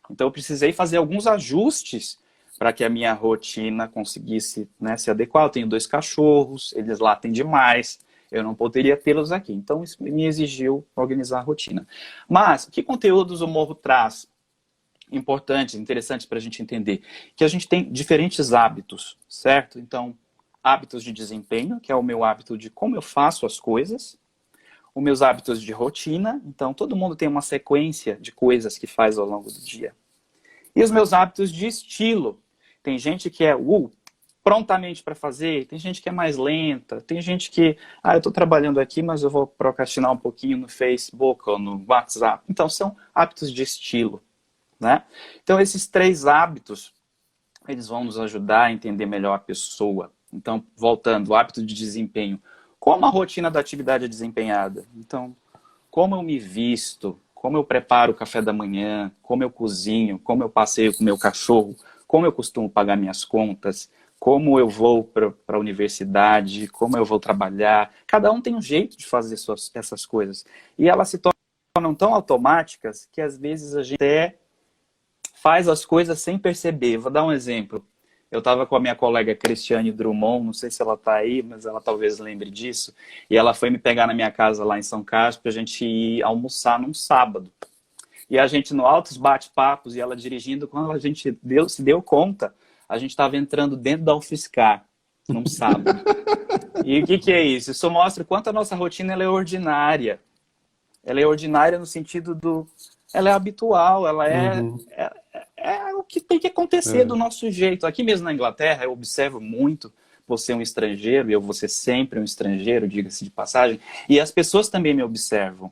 Então, eu precisei fazer alguns ajustes para que a minha rotina conseguisse, né, se adequar. Eu tenho 2 cachorros, eles latem demais, eu não poderia tê-los aqui. Então, isso me exigiu organizar a rotina. Mas, que conteúdos o Morro traz importantes, interessantes para a gente entender? Que a gente tem diferentes hábitos, certo? Então, hábitos de desempenho, que é o meu hábito de como eu faço as coisas. Os meus hábitos de rotina, então todo mundo tem uma sequência de coisas que faz ao longo do dia. E os meus hábitos de estilo. Tem gente que é prontamente para fazer, tem gente que é mais lenta, tem gente que, eu estou trabalhando aqui, mas eu vou procrastinar um pouquinho no Facebook ou no WhatsApp. Então são hábitos de estilo, né? Então esses 3 hábitos, eles vão nos ajudar a entender melhor a pessoa. Então, voltando, o hábito de desempenho. Como a rotina da atividade é desempenhada? Então, como eu me visto, como eu preparo o café da manhã, como eu cozinho, como eu passeio com o meu cachorro, como eu costumo pagar minhas contas, como eu vou para a universidade, como eu vou trabalhar. Cada um tem um jeito de fazer essas coisas. E elas se tornam tão automáticas que às vezes a gente até faz as coisas sem perceber. Vou dar um exemplo. Eu estava com a minha colega Cristiane Drummond, não sei se ela está aí, mas ela talvez lembre disso. E ela foi me pegar na minha casa lá em São Carlos para a gente ir almoçar num sábado. E a gente no altos bate-papos e ela dirigindo, quando a gente se deu conta, a gente estava entrando dentro da UFSCar num sábado. E o que é isso? Isso mostra o quanto a nossa rotina ela é ordinária. Ela é ordinária no sentido do... Ela é habitual, ela é o que tem que acontecer do nosso jeito. Aqui mesmo na Inglaterra, eu observo muito você é um estrangeiro, e eu vou ser sempre um estrangeiro, diga-se de passagem, e as pessoas também me observam.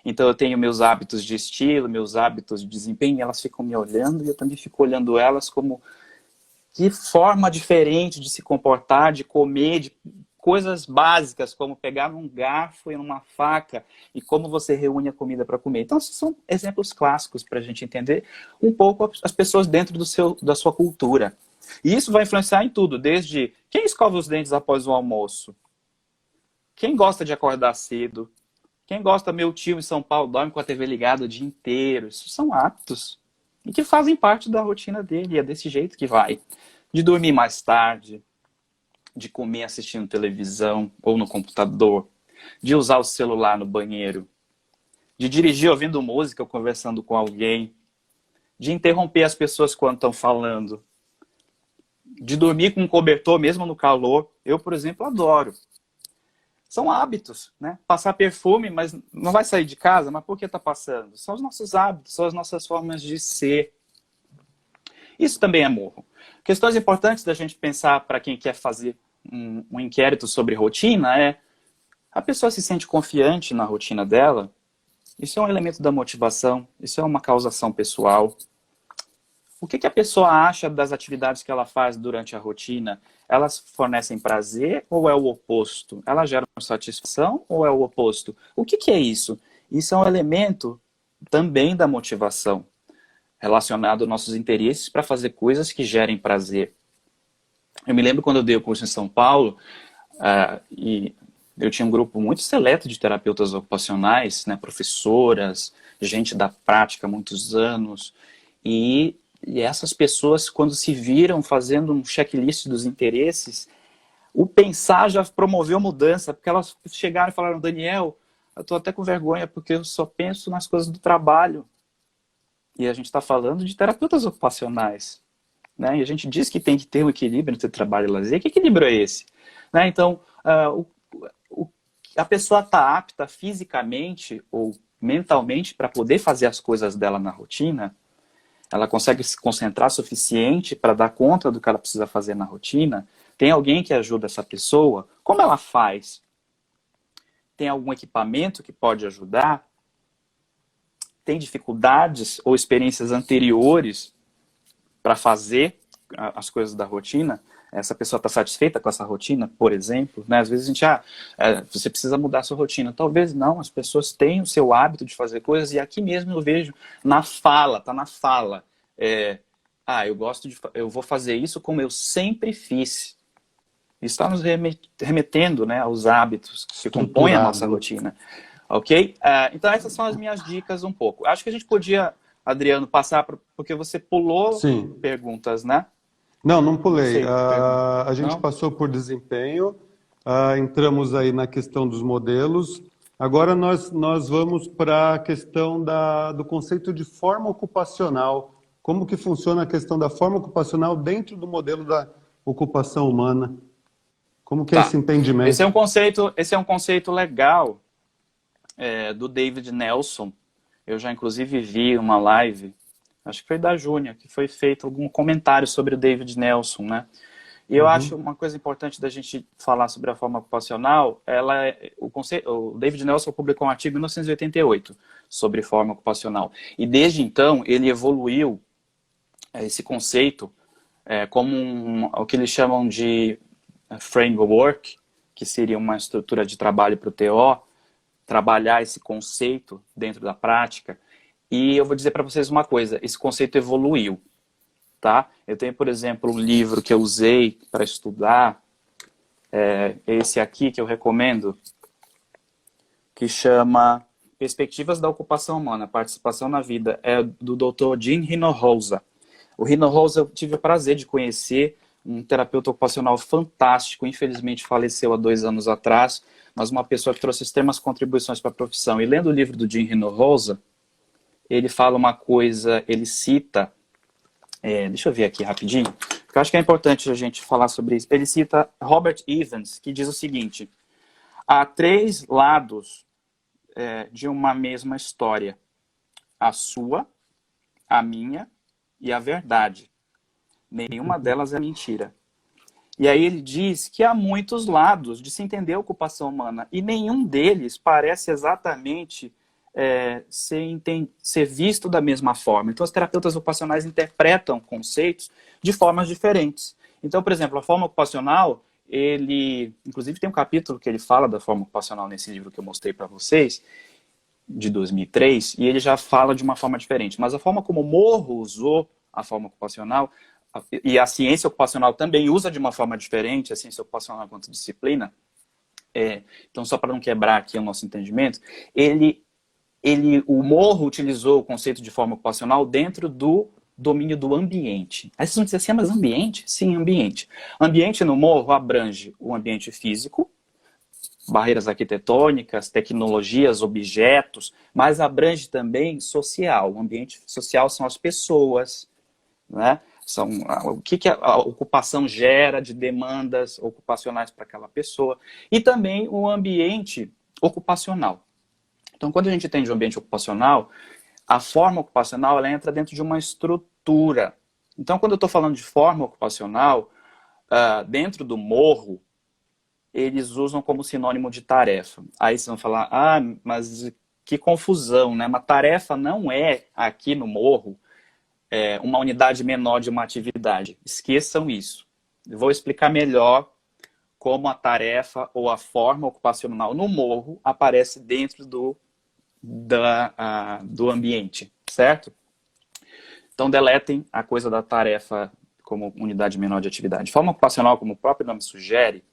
Então eu tenho meus hábitos de estilo, meus hábitos de desempenho, e elas ficam me olhando, e eu também fico olhando elas como que forma diferente de se comportar, de comer, de coisas básicas, como pegar num garfo e numa faca, e como você reúne a comida para comer. Então, esses são exemplos clássicos para a gente entender um pouco as pessoas dentro da sua cultura. E isso vai influenciar em tudo, desde quem escova os dentes após o almoço, quem gosta de acordar cedo, quem gosta, meu tio em São Paulo, dorme com a TV ligada o dia inteiro. Isso são hábitos e que fazem parte da rotina dele, é desse jeito que vai. De dormir mais tarde, de comer assistindo televisão ou no computador, de usar o celular no banheiro, de dirigir ouvindo música ou conversando com alguém, de interromper as pessoas quando estão falando, de dormir com um cobertor mesmo no calor. Eu, por exemplo, adoro. São hábitos, né? Passar perfume, mas não vai sair de casa, mas por que está passando? São os nossos hábitos, são as nossas formas de ser. Isso também é morro. Questões importantes da gente pensar para quem quer fazer um inquérito sobre rotina é: a pessoa se sente confiante na rotina dela? Isso é um elemento da motivação, isso é uma causação pessoal. O que a pessoa acha das atividades que ela faz durante a rotina? Elas fornecem prazer ou é o oposto? Elas geram satisfação ou é o oposto? O que é isso? Isso é um elemento também da motivação, relacionado aos nossos interesses para fazer coisas que gerem prazer. Eu me lembro quando eu dei o curso em São Paulo, e eu tinha um grupo muito seleto de terapeutas ocupacionais, né, professoras, gente da prática há muitos anos, e essas pessoas, quando se viram fazendo um checklist dos interesses, o pensar já promoveu mudança, porque elas chegaram e falaram: Daniel, eu estou até com vergonha porque eu só penso nas coisas do trabalho. E a gente está falando de terapeutas ocupacionais, né? E a gente diz que tem que ter um equilíbrio entre trabalho e lazer. Que equilíbrio é esse? Né? Então, a pessoa está apta fisicamente ou mentalmente para poder fazer as coisas dela na rotina? Ela consegue se concentrar o suficiente para dar conta do que ela precisa fazer na rotina? Tem alguém que ajuda essa pessoa? Como ela faz? Tem algum equipamento que pode ajudar? Tem dificuldades ou experiências anteriores para fazer as coisas da rotina? essa pessoa está satisfeita com essa rotina, por exemplo, né? Às vezes a gente, você precisa mudar a sua rotina. Talvez não, as pessoas têm o seu hábito de fazer coisas, e aqui mesmo eu vejo na fala, tá na fala. Eu vou fazer isso como eu sempre fiz. Isso está nos remetendo, né, aos hábitos que compõem a nossa rotina. Ok? Então essas são as minhas dicas um pouco. Acho que a gente podia, Adriano, passar, porque você pulou perguntas, né? Não pulei. Sei, A gente não? passou por desempenho, entramos aí na questão dos modelos. Agora nós vamos para a questão do conceito de forma ocupacional. Como que funciona a questão da forma ocupacional dentro do modelo da ocupação humana? Como que é esse entendimento? Esse é um conceito legal do David Nelson. Eu já inclusive vi uma live, acho que foi da Júnia, que foi feito algum comentário sobre o David Nelson, né? E eu acho uma coisa importante da gente falar sobre a forma ocupacional, o David Nelson publicou um artigo em 1988 sobre forma ocupacional. E desde então ele evoluiu esse conceito como o que eles chamam de framework, que seria uma estrutura de trabalho para o TO, trabalhar esse conceito dentro da prática. E eu vou dizer para vocês uma coisa, esse conceito evoluiu, tá? Eu tenho, por exemplo, um livro que eu usei para estudar, esse aqui que eu recomendo, que chama Perspectivas da Ocupação Humana, Participação na Vida, é do Dr. Jim Hinojosa. O Hinojosa eu tive o prazer de conhecer, um terapeuta ocupacional fantástico, infelizmente faleceu há 2 anos atrás, mas uma pessoa que trouxe extremas contribuições para a profissão. E lendo o livro do Jim Hinojosa, ele fala uma coisa, ele cita, deixa eu ver aqui rapidinho, porque eu acho que é importante a gente falar sobre isso. Ele cita Robert Evans, que diz o seguinte: há 3 lados de uma mesma história: a sua, a minha e a verdade. Nenhuma delas é mentira. E aí ele diz que há muitos lados de se entender a ocupação humana, e nenhum deles parece exatamente ser visto da mesma forma. Então, os terapeutas ocupacionais interpretam conceitos de formas diferentes. Então, por exemplo, a forma ocupacional, inclusive tem um capítulo que ele fala da forma ocupacional nesse livro que eu mostrei para vocês, de 2003, e ele já fala de uma forma diferente. Mas a forma como o Morro usou a forma ocupacional, e a ciência ocupacional também usa de uma forma diferente, a ciência ocupacional quanto disciplina, então só para não quebrar aqui o nosso entendimento, o Morro utilizou o conceito de forma ocupacional dentro do domínio do ambiente. Aí vocês vão dizer assim, mas ambiente? Sim, ambiente. Ambiente no Morro abrange o ambiente físico, barreiras arquitetônicas, tecnologias, objetos, mas abrange também social. O ambiente social são as pessoas, né? O que a ocupação gera de demandas ocupacionais para aquela pessoa, e também o ambiente ocupacional. Então, quando a gente entende o ambiente ocupacional, a forma ocupacional ela entra dentro de uma estrutura. Então, quando eu estou falando de forma ocupacional, dentro do Morro, eles usam como sinônimo de tarefa. Aí vocês vão falar, mas que confusão, né? Uma tarefa não é, aqui no Morro, uma unidade menor de uma atividade. Esqueçam isso. Eu vou explicar melhor como a tarefa ou a forma ocupacional no Morro aparece dentro do ambiente, certo? Então, deletem a coisa da tarefa como unidade menor de atividade. Forma ocupacional, como o próprio nome sugere,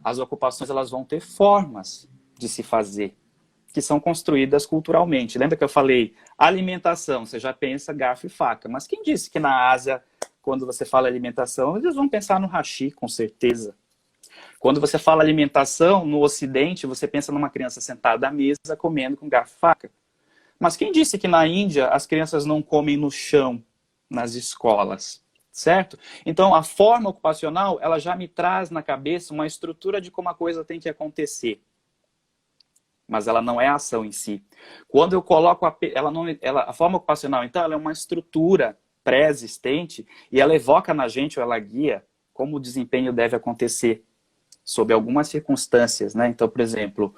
as ocupações elas vão ter formas de se fazer, que são construídas culturalmente. Lembra que eu falei alimentação, você já pensa garfo e faca, mas quem disse que na Ásia, quando você fala alimentação, eles vão pensar no hashi, com certeza. Quando você fala alimentação, no Ocidente, você pensa numa criança sentada à mesa, comendo com garfo e faca. Mas quem disse que na Índia as crianças não comem no chão, nas escolas? Certo? Então, a forma ocupacional, ela já me traz na cabeça uma estrutura de como a coisa tem que acontecer. Mas ela não é a ação em si. Quando eu coloco a forma ocupacional, então, ela é uma estrutura pré-existente e ela evoca na gente, ou ela guia, como o desempenho deve acontecer sob algumas circunstâncias, né? Então, por exemplo,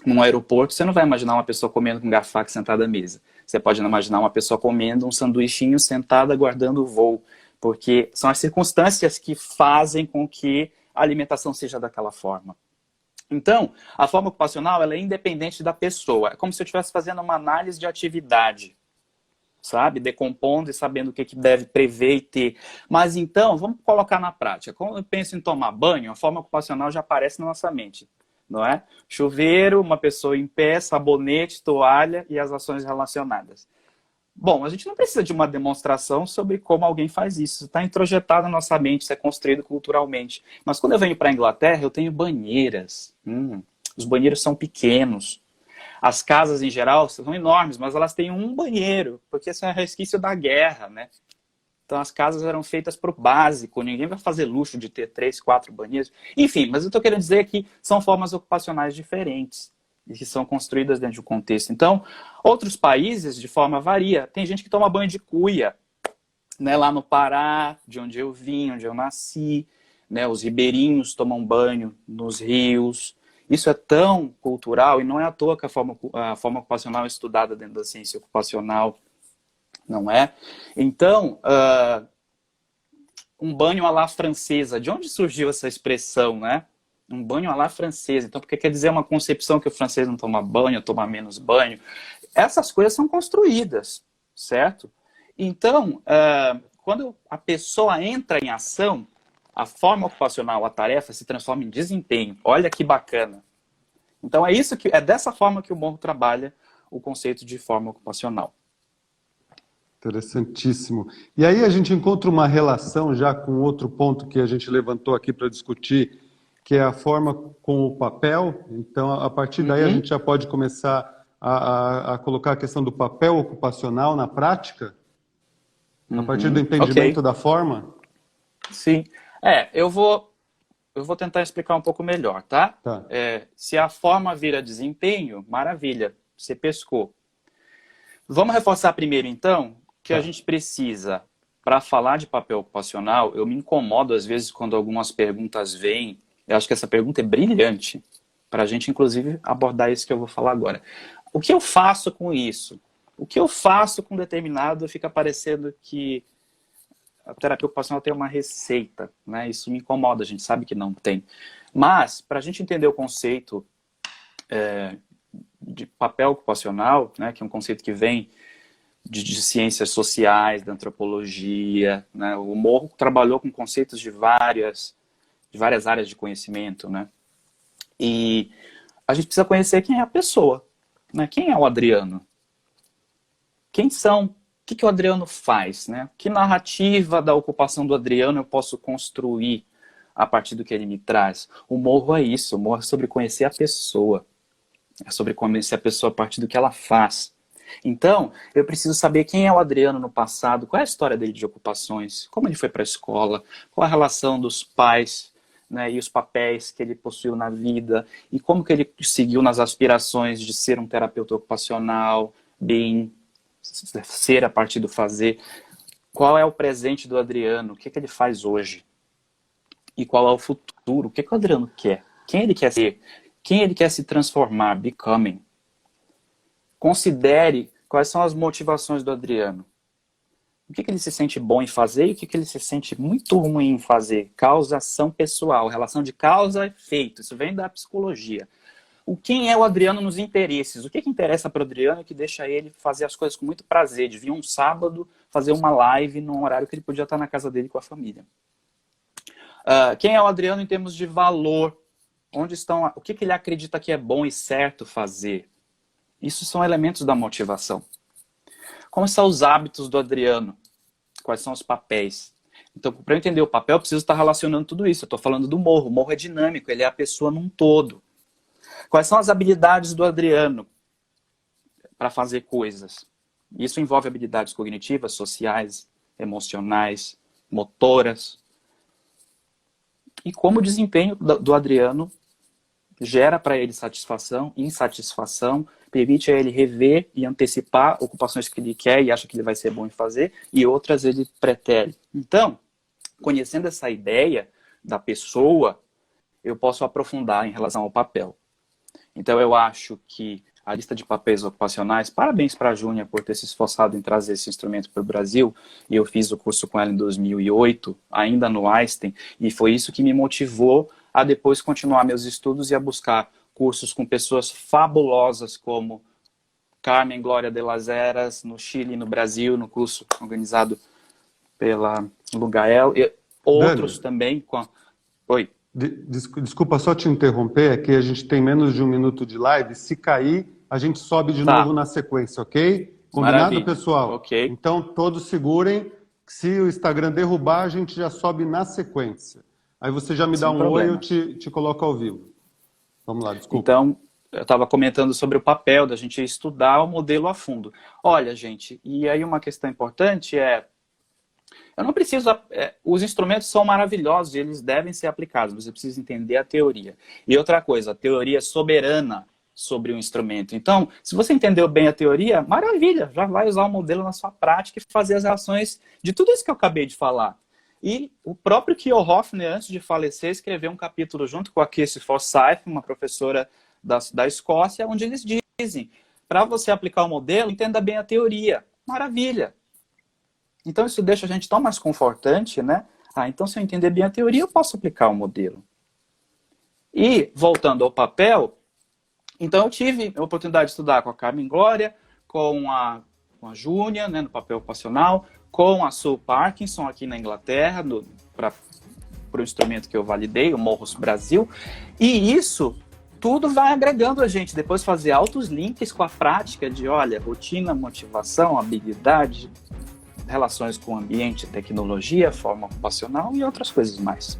num aeroporto, você não vai imaginar uma pessoa comendo com garfo e faca sentada à mesa. Você pode imaginar uma pessoa comendo um sanduichinho sentada aguardando o voo. porque são as circunstâncias que fazem com que a alimentação seja daquela forma. Então, a forma ocupacional ela é independente da pessoa. É como se eu estivesse fazendo uma análise de atividade, sabe? Decompondo e sabendo o que deve prever e ter. Mas então, vamos colocar na prática. Quando eu penso em tomar banho, a forma ocupacional já aparece na nossa mente, não é? Chuveiro, uma pessoa em pé, sabonete, toalha e as ações relacionadas. Bom, a gente não precisa de uma demonstração sobre como alguém faz isso. Está introjetado na nossa mente, isso é construído culturalmente. Mas quando eu venho para a Inglaterra, eu tenho banheiras. Os banheiros são pequenos. As casas, em geral, são enormes, mas elas têm um banheiro, porque isso é resquício da guerra, né? Então as casas eram feitas para o básico, ninguém vai fazer luxo de ter 3, 4 banheiros. Enfim, mas eu estou querendo dizer que são formas ocupacionais diferentes e que são construídas dentro de um contexto. Então, outros países, de forma varia. Tem gente que toma banho de cuia, né? Lá no Pará, de onde eu vim, onde eu nasci, né? Os ribeirinhos tomam banho nos rios. Isso é tão cultural e não é à toa que a forma ocupacional é estudada dentro da ciência ocupacional, não é? Então, um banho à la francesa, de onde surgiu essa expressão, né? Um banho à la francesa. Então, porque quer dizer uma concepção que o francês não toma banho, toma menos banho. Essas coisas são construídas, certo? Então, quando a pessoa entra em ação, a forma ocupacional, a tarefa, se transforma em desempenho. Olha que bacana. Então, é dessa forma que o Morro trabalha o conceito de forma ocupacional. Interessantíssimo. E aí a gente encontra uma relação já com outro ponto que a gente levantou aqui para discutir, que é a forma com o papel. Então, a partir daí, a gente já pode começar a colocar a questão do papel ocupacional na prática, a partir do entendimento da forma? Sim. Eu vou tentar explicar um pouco melhor, tá? Se a forma vira desempenho, maravilha, você pescou. Vamos reforçar primeiro, então, que a gente precisa, para falar de papel ocupacional, eu me incomodo às vezes quando algumas perguntas vêm. Eu acho que essa pergunta é brilhante, para a gente, inclusive, abordar isso que eu vou falar agora. O que eu faço com isso? O que eu faço com determinado fica parecendo que a terapia ocupacional tem uma receita, né? Isso me incomoda, a gente sabe que não tem. Mas, para a gente entender o conceito de papel ocupacional, né, que é um conceito que vem de ciências sociais, da antropologia, né? O Morro trabalhou com conceitos de várias áreas de conhecimento, né? E a gente precisa conhecer quem é a pessoa, né? Quem é o Adriano? Quem são? O que o Adriano faz, né? Que narrativa da ocupação do Adriano eu posso construir a partir do que ele me traz? O Morro é isso, o Morro é sobre conhecer a pessoa. É sobre conhecer a pessoa a partir do que ela faz. Então, eu preciso saber quem é o Adriano no passado, qual é a história dele de ocupações, como ele foi para a escola, qual a relação dos pais, né, e os papéis que ele possuiu na vida, e como que ele seguiu nas aspirações de ser um terapeuta ocupacional, ser a partir do fazer. Qual é o presente do Adriano, o que ele faz hoje? E qual é o futuro, o que o Adriano quer? Quem ele quer ser? Quem ele quer se transformar, becoming? Considere quais são as motivações do Adriano. O que ele se sente bom em fazer e o que ele se sente muito ruim em fazer. Causação pessoal, relação de causa e efeito. Isso vem da psicologia. Quem é o Adriano nos interesses? O que interessa para o Adriano que deixa ele fazer as coisas com muito prazer? De vir um sábado, fazer uma live num horário que ele podia estar na casa dele com a família. Quem é o Adriano em termos de valor? Onde estão? O que ele acredita que é bom e certo fazer? Isso são elementos da motivação. Como são os hábitos do Adriano? Quais são os papéis? Então, para eu entender o papel, eu preciso estar relacionando tudo isso. Eu estou falando do Morro. O Morro é dinâmico, ele é a pessoa num todo. Quais são as habilidades do Adriano para fazer coisas? Isso envolve habilidades cognitivas, sociais, emocionais, motoras. E como o desempenho do Adriano gera para ele satisfação, insatisfação, permite a ele rever e antecipar ocupações que ele quer e acha que ele vai ser bom em fazer, e outras ele pretere. Então, conhecendo essa ideia da pessoa, eu posso aprofundar em relação ao papel. Então, eu acho que a lista de papéis ocupacionais. Parabéns para a Júnia por ter se esforçado em trazer esse instrumento para o Brasil. Eu fiz o curso com ela em 2008, ainda no Einstein, e foi isso que me motivou a depois continuar meus estudos e a buscar cursos com pessoas fabulosas como Carmen Glória de las Heras, no Chile e no Brasil, no curso organizado pela Lugael, e outros também. Oi. Desculpa só te interromper, é que a gente tem menos de 1 minuto de live. Se cair, a gente sobe de novo na sequência, ok? Combinado, Maravilha. pessoal? Ok. Então, todos segurem. Se o Instagram derrubar, a gente já sobe na sequência. Aí você já me dá um oi e eu te coloco ao vivo. Vamos lá, desculpa. Então, eu estava comentando sobre o papel da gente estudar o modelo a fundo. Olha, gente, e aí uma questão importante é, eu não preciso, os instrumentos são maravilhosos e eles devem ser aplicados, você precisa entender a teoria. E outra coisa, a teoria é soberana sobre o instrumento. Então, se você entendeu bem a teoria, maravilha, já vai usar o modelo na sua prática e fazer as ações de tudo isso que eu acabei de falar. E o próprio Kjell Hofner, antes de falecer, escreveu um capítulo junto com a Kirsi Forsyth, uma professora da Escócia, onde eles dizem, para você aplicar o modelo, entenda bem a teoria. Maravilha! Então isso deixa a gente tão mais confortante, né? Então se eu entender bem a teoria, eu posso aplicar o modelo. E, voltando ao papel, então eu tive a oportunidade de estudar com a Carmen Glória, com a Júnia, né, no papel ocupacional, com a Sue Parkinson aqui na Inglaterra, para o instrumento que eu validei, o Morros Brasil, e isso tudo vai agregando a gente, depois fazer altos links com a prática de, olha, rotina, motivação, habilidade, relações com o ambiente, tecnologia, forma ocupacional e outras coisas mais.